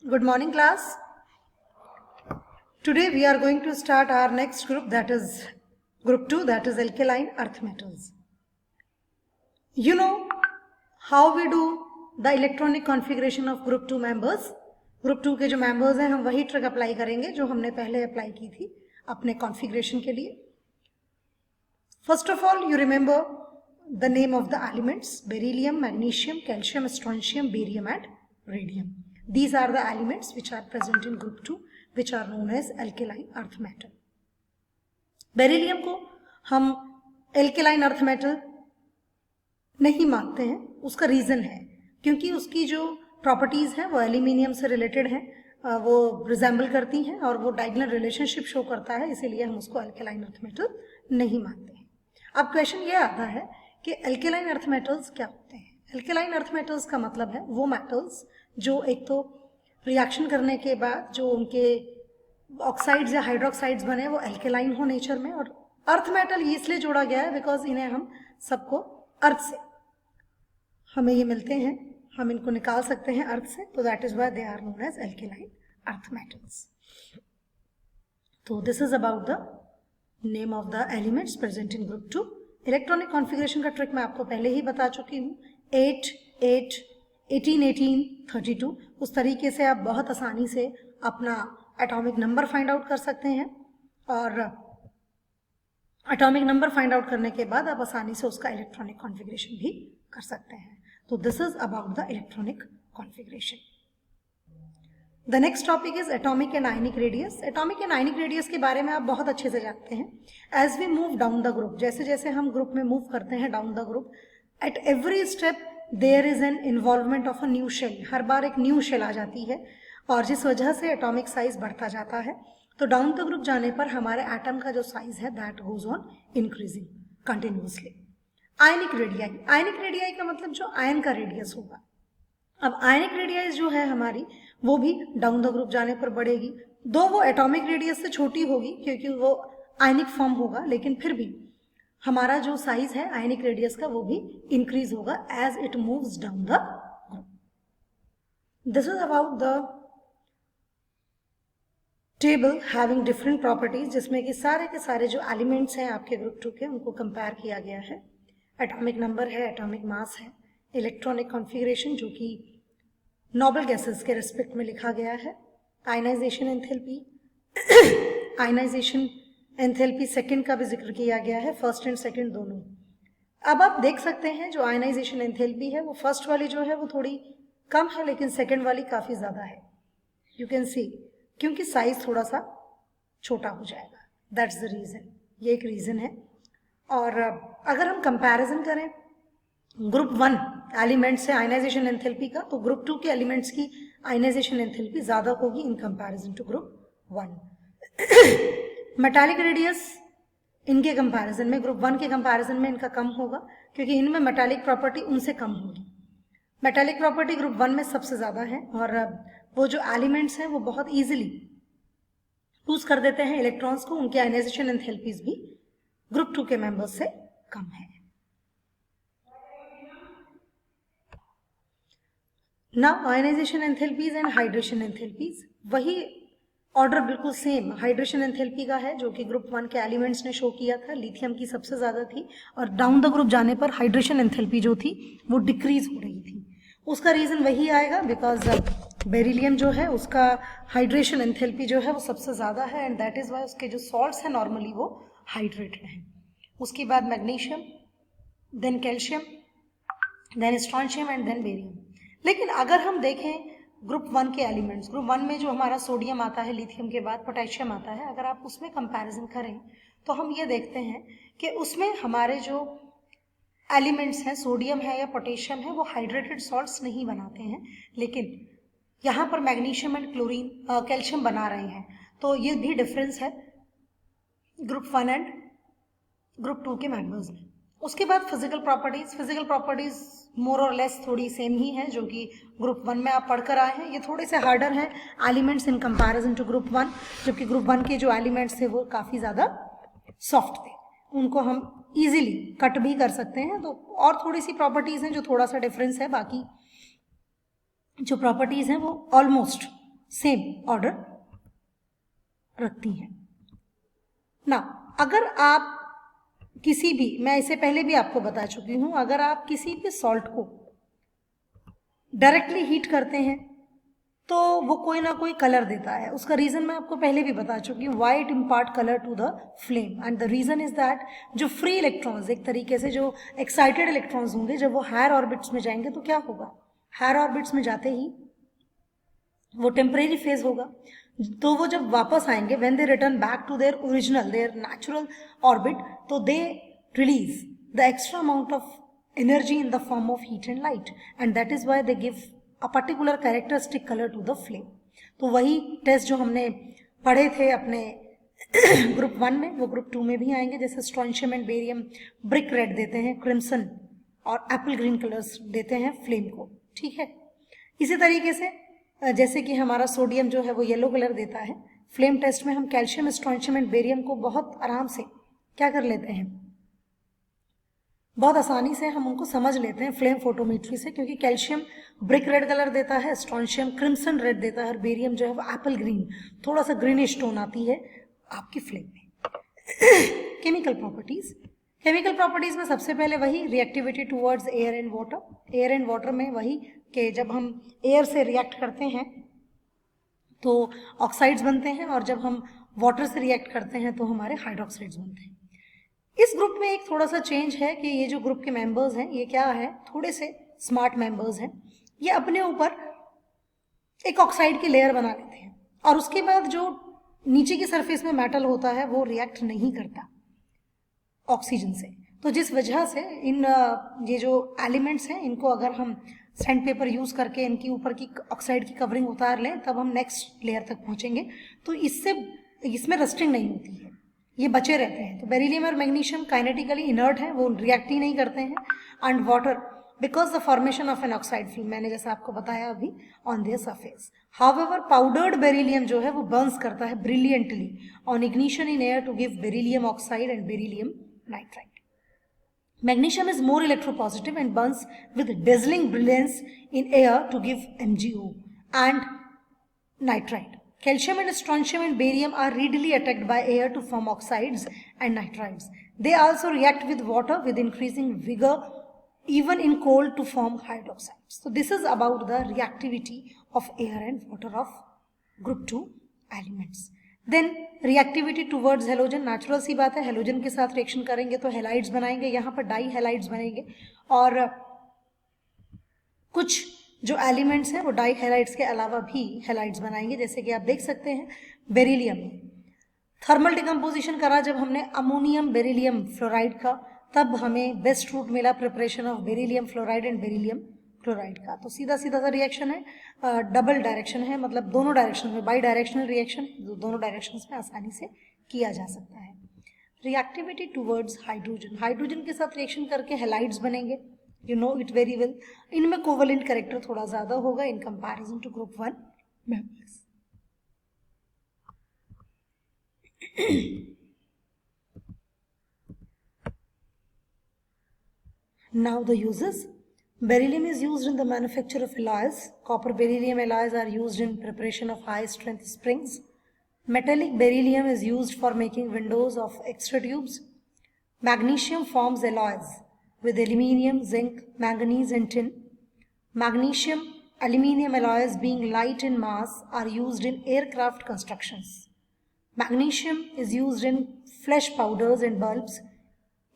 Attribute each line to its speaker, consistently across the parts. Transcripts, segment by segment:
Speaker 1: Good morning, class. Today we are going to start our next group, that is group 2, that is alkaline earth metals. You know how we do the electronic configuration of group 2 members. Group 2 के जो members हैं हम वही trick apply करेंगे जो हमने पहले apply की थी अपने कॉन्फ़िगरेशन के लिए. First of all, you remember the name of the elements: beryllium, magnesium, calcium, strontium, barium and radium. These are the elements which are present in group 2, which are known as alkaline earth metal. Beryllium को हम alkaline earth metal नहीं मानते हैं. उसका reason है क्योंकि उसकी जो प्रॉपर्टीज़ हैं वो एल्यूमिनियम से रिलेटेड हैं, वो रिजेंबल करती हैं और वो डायगोनल रिलेशनशिप शो करता है, इसीलिए हम उसको अल्केलाइन अर्थ मेटल नहीं मानते हैं. अब क्वेश्चन ये आता है कि अल्केलाइन अर्थ मेटल्स क्या होते हैं. अल्केलाइन अर्थ मेटल्स का मतलब है वो मेटल्स जो एक तो रिएक्शन करने के बाद जो उनके ऑक्साइड्स या हाइड्रोक्साइड्स बने वो अल्केलाइन हो नेचर में, और अर्थ मेटल इसलिए जोड़ा गया है बिकॉज इन्हें हम सबको अर्थ से हमें ये मिलते हैं, हम इनको निकाल सकते हैं अर्थ से, तो that is why they are known as alkaline earth metals. तो this is about the name of the elements present in group 2. Electronic configuration का ट्रिक मैं आपको पहले ही बता चुकी हूँ. 8, 8, 18, 18, 32. उस तरीके से आप बहुत आसानी से अपना एटॉमिक नंबर फाइंड आउट कर सकते हैं, और एटॉमिक नंबर फाइंड आउट करने के बाद आप आसानी से उसका इलेक्ट्रॉनिक कॉन्फ़िगरेशन भी कर सकते हैं. तो this is about the electronic configuration. The next topic is atomic and ionic radius. Atomic and ionic radius के बारे में आप बहुत अच्छे से जानते हैं. As we move down the group, जैसे जैसे हम ग्रुप में मूव करते हैं down the group, at every step there is an involvement of a new shell. हर बार एक न्यू शेल आ जाती है और जिस वजह से एटॉमिक साइज बढ़ता जाता है. तो डाउन द ग्रुप जाने पर हमारे एटम का जो साइज है that goes on increasing continuously. Ionic radii, ionic radii का मतलब जो आयन का रेडियस होगा. अब आयनिक रेडियाई जो है हमारी वो भी डाउन द ग्रुप जाने पर बढ़ेगी, दो वो एटॉमिक रेडियस से छोटी होगी क्योंकि वो आयनिक फॉर्म होगा, लेकिन फिर भी हमारा जो साइज है आयनिक रेडियस का वो भी इंक्रीज होगा as it moves down the group. This is about the table having different properties, जिसमें कि सारे के सारे जो एलिमेंट्स हैं आपके ग्रुप 2 के उनको कंपेयर किया गया है. एटॉमिक नंबर है, एटॉमिक मास है, इलेक्ट्रॉनिक कॉन्फ़िगरेशन जो कि नोबल गैसेस के रिस्पेक्ट में लिखा गया है, ionization enthalpy, ionization enthalpy second का भी जिक्र किया गया है, फर्स्ट एंड सेकंड दोनों. अब आप देख सकते हैं जो आयनाइजेशन एंथैल्पी है वो फर्स्ट वाली जो है वो थोड़ी कम है, लेकिन सेकंड वाली काफ़ी ज़्यादा है. यू कैन सी, क्योंकि साइज थोड़ा सा छोटा हो जाएगा, दैट्स द रीज़न. ये एक रीज़न है. और अगर हम कंपैरिजन करें ग्रुप 1 एलिमेंट से आयनाइजेशन एंथैल्पी का, तो ग्रुप 2 के एलिमेंट्स की आयनाइजेशन एंथैल्पी ज़्यादा होगी in comparison to group 1. Metallic radius इनके कंपैरिजन में, ग्रुप 1 के कंपैरिजन में इनका कम होगा क्योंकि इनमें मेटालिक प्रॉपर्टी उनसे कम होगी. मेटालिक प्रॉपर्टी ग्रुप 1 में सबसे ज़्यादा है, और वो जो एलिमेंट्स हैं वो बहुत ईजिली लूज कर देते हैं इलेक्ट्रॉन्स को, उनके आयनाइजेशन एंथैल्पीज भी ग्रुप 2 के मेंबर्स से कम है. Now ionization enthalpies and hydration enthalpies, वही ऑर्डर बिल्कुल सेम हाइड्रेशन एंथैल्पी का है जो कि ग्रुप 1 के एलिमेंट्स ने शो किया था. लिथियम की सबसे ज़्यादा थी, और डाउन द ग्रुप जाने पर हाइड्रेशन एंथैल्पी जो थी वो डिक्रीज हो रही थी. उसका रीज़न वही आएगा बिकॉज बेरिलियम जो है उसका हाइड्रेशन एंथैल्पी जो है वो सबसे ज़्यादा है, एंड दैट इज़ वाई उसके जो सॉल्ट्स हैं नॉर्मली वो हाइड्रेटेड हैं. उसके बाद magnesium, then calcium, then strontium and then barium. लेकिन अगर हम देखें ग्रुप 1 के एलिमेंट्स, ग्रुप 1 में जो हमारा सोडियम आता है, लिथियम के बाद पोटेशियम आता है, अगर आप उसमें कंपैरिजन करें तो हम ये देखते हैं कि उसमें हमारे जो एलिमेंट्स हैं, सोडियम है या पोटेशियम है, वो हाइड्रेटेड सॉल्ट्स नहीं बनाते हैं, लेकिन यहाँ पर मैग्नीशियम एंड क्लोरीन कैल्शियम बना रहे हैं. तो ये भी डिफरेंस है ग्रुप 1 एंड ग्रुप 2 के मेंबर्स में. उसके बाद फिजिकल प्रॉपर्टीज मोर और लेस थोड़ी सेम ही है जो कि ग्रुप 1 में आप पढ़कर आए हैं. ये थोड़े से हार्डर हैं elements in comparison to group 1, जबकि ग्रुप 1 के जो एलिमेंट्स थे वो काफ़ी ज़्यादा सॉफ्ट थे, उनको हम इजीली कट भी कर सकते हैं. तो और थोड़ी सी प्रॉपर्टीज़ हैं जो थोड़ा सा डिफरेंस है, बाकी जो प्रॉपर्टीज़ हैं वो ऑलमोस्ट सेम ऑर्डर रखती हैं ना। अगर आप किसी भी, मैं इससे पहले भी आपको बता चुकी हूं, अगर आप किसी भी सॉल्ट को डायरेक्टली हीट करते हैं तो वो कोई ना कोई कलर देता है। उसका रीजन मैं आपको पहले भी बता चुकी हूँ, why it impart colour to the flame, and the reason is that जो फ्री इलेक्ट्रॉन्स, एक तरीके से जो एक्साइटेड इलेक्ट्रॉन्स होंगे, जब वो हायर ऑर्बिट्स में जाएंगे तो क्या होगा, हायर ऑर्बिट्स में जाते ही वो टेम्परेरी फेज होगा, तो वो जब वापस आएंगे, when they return back to their original, their natural orbit, तो they release the extra amount of energy in the form of heat and light, and that is why they give a particular characteristic color to the flame. तो वही test जो हमने पढ़े थे अपने group 1 में, वो ग्रुप 2 में भी आएंगे। जैसे strontium and barium brick red देते हैं, क्रिम्सन और एप्पल ग्रीन कलर्स देते हैं फ्लेम को, ठीक है। इसी तरीके से जैसे कि हमारा सोडियम जो है वो येलो कलर देता है, फ्लेम टेस्ट में हम कैल्शियम, स्ट्रॉन्शियम एंड बेरियम को बहुत आराम से क्या कर लेते हैं, बहुत आसानी से हम उनको समझ लेते हैं फ्लेम फोटोमेट्री से, क्योंकि कैल्शियम ब्रिक रेड कलर देता है, स्ट्रॉन्शियम क्रिम्सन रेड देता है, और बेरियम जो है वो एप्पल ग्रीन, थोड़ा सा ग्रीनिश टोन आती है आपकी फ्लेम में। केमिकल प्रॉपर्टीज, केमिकल प्रॉपर्टीज में सबसे पहले वही reactivity towards air and water. Air and water में वही कि जब हम एयर से रिएक्ट करते हैं तो ऑक्साइड्स बनते हैं, और जब हम वाटर से रिएक्ट करते हैं तो हमारे हाइड्रोक्साइड्स बनते हैं। इस ग्रुप में एक थोड़ा सा चेंज है कि ये जो ग्रुप के मेंबर्स हैं, ये क्या है, थोड़े से स्मार्ट मेंबर्स हैं। ये अपने ऊपर एक ऑक्साइड की लेयर बना लेते हैं, और उसके बाद जो नीचे की सरफेस में मेटल होता है वो रिएक्ट नहीं करता ऑक्सीजन से। तो जिस वजह से इन ये जो एलिमेंट्स हैं, इनको अगर हम सैंड पेपर यूज करके इनकी ऊपर की ऑक्साइड की कवरिंग उतार लें, तब हम नेक्स्ट लेयर तक पहुंचेंगे, तो इसमें रस्टिंग नहीं होती है, ये बचे रहते हैं। तो बेरिलियम और मैग्नीशियम काइनेटिकली इनर्ट हैं, वो रिएक्ट ही नहीं करते हैं। And water, because the formation of an oxide film, मैंने जैसा आपको बताया अभी, on their surface. However powdered beryllium जो है वो बर्न्स करता है brilliantly on ignition in air to give beryllium oxide and beryllium nitride. Magnesium is more electropositive and burns with dazzling brilliance in air to give MgO and nitride. Calcium and strontium and barium are readily attacked by air to form oxides and nitrides. They also react with water with increasing vigor even in cold to form hydroxides. So this is about the reactivity of air and water of group 2 elements. Then reactivity towards halogen, natural सी बात है, halogen के साथ reaction करेंगे तो halides बनाएंगे, यहाँ पर डाई हेलाइड्स बनेंगे, और कुछ जो एलिमेंट्स हैं वो डाई हेलाइड्स के अलावा भी हेलाइड्स बनाएंगे। जैसे कि आप देख सकते हैं बेरिलियम थर्मल डिकम्पोजिशन करा जब हमने अमोनियम बेरिलियम फ्लोराइड का, तब हमें बेस्ट रूट मिला preparation of beryllium fluoride and beryllium chloride का। तो सीधा सीधा सा रिएक्शन है, डबल डायरेक्शन है, मतलब दोनों डायरेक्शन में, बाई डायरेक्शनल रिएक्शन, दोनों डायरेक्शन में आसानी से किया जा सकता है। रिएक्टिविटी टुवर्ड्स हाइड्रोजन, हाइड्रोजन के साथ रिएक्शन करके हेलाइड्स बनेंगे, you know it very well. इनमें कोवलेंट कैरेक्टर थोड़ा ज्यादा होगा in comparison to group 1 members. Now the uses. Beryllium is used in the manufacture of alloys. Copper beryllium alloys are used in preparation of high strength springs. Metallic beryllium is used for making windows of extra tubes. Magnesium forms alloys with aluminium, zinc, manganese and tin. Magnesium, aluminium alloys being light in mass are used in aircraft constructions. Magnesium is used in flesh powders and bulbs,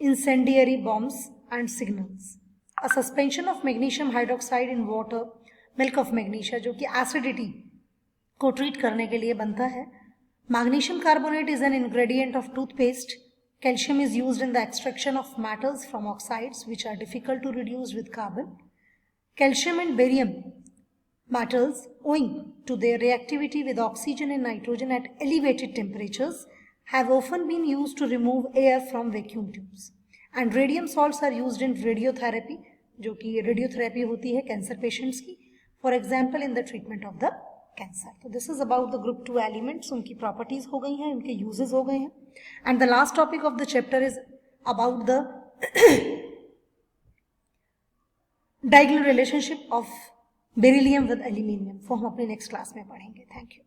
Speaker 1: incendiary bombs and signals. A suspension of magnesium hydroxide in water, milk of magnesia, जो कि acidity को treat करने के लिए बनता है. Magnesium carbonate is an ingredient of toothpaste. Calcium is used in the extraction of metals from oxides which are difficult to reduce with carbon. Calcium and barium metals, owing to their reactivity with oxygen and nitrogen at elevated temperatures, have often been used to remove air from vacuum tubes. And radium salts are used in radiotherapy, जो कि radiotherapy होती है cancer patients की, for example in the treatment of the cancer. So this is about the group 2 elements. उनकी properties हो गई हैं, उनके uses हो गए हैं. And the last topic of the chapter is about the diagonal relationship of beryllium with aluminium, वो हम अपने नेक्स्ट क्लास में पढ़ेंगे। Thank you.